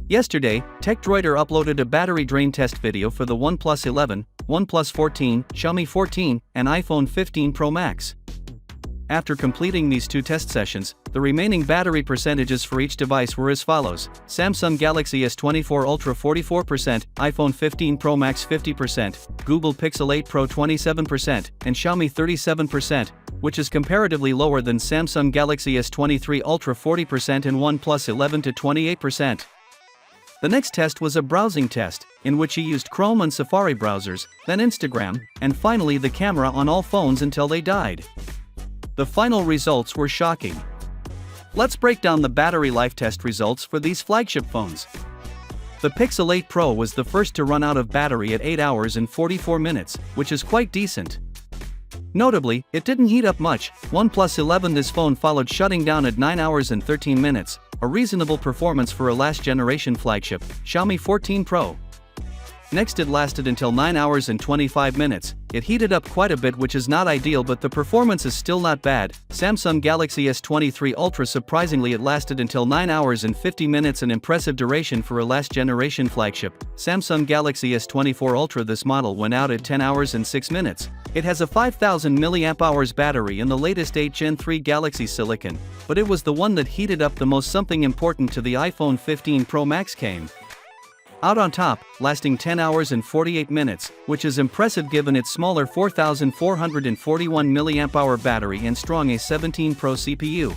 Yesterday, TechDroider uploaded a battery drain test video for the OnePlus 11, OnePlus 14, Xiaomi 14, and iPhone 15 Pro Max. After completing these two test sessions, the remaining battery percentages for each device were as follows: Samsung Galaxy S24 Ultra 44%, iPhone 15 Pro Max 50%, Google Pixel 8 Pro 27%, and Xiaomi 37%, which is comparatively lower than Samsung Galaxy S23 Ultra 40% and OnePlus 11 to 28%. The next test was a browsing test, in which he used Chrome and Safari browsers, then Instagram, and finally the camera on all phones until they died. The final results were shocking. Let's break down the battery life test results for these flagship phones. The Pixel 8 Pro was the first to run out of battery at 8 hours and 44 minutes, which is quite decent. Notably, it didn't heat up much. OnePlus 11, this phone followed, shutting down at 9 hours and 13 minutes, a reasonable performance for a last-generation flagship. Xiaomi 14 Pro. Next, it lasted until 9 hours and 25 minutes. It heated up quite a bit, which is not ideal, but the performance is still not bad. Samsung Galaxy S23 Ultra, surprisingly it lasted until 9 hours and 50 minutes, an impressive duration for a last-generation flagship. Samsung Galaxy S24 Ultra, this model went out at 10 hours and 6 minutes. It has a 5000 mAh battery in the latest 8 Gen 3 Galaxy Silicon, but it was the one that heated up the most. Something important to the iPhone 15 Pro Max came out on top, lasting 10 hours and 48 minutes, which is impressive given its smaller 4441 mAh battery and strong A17 Pro CPU.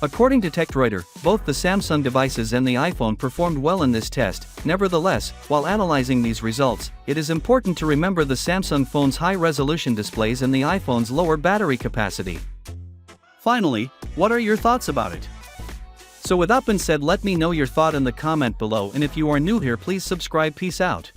According to TechDroider, both the Samsung devices and the iPhone performed well in this test. Nevertheless, while analyzing these results, it is important to remember the Samsung phone's high-resolution displays and the iPhone's lower battery capacity. Finally, what are your thoughts about it? So with that being said, let me know your thought in the comment below, and if you are new here, please subscribe. Peace out.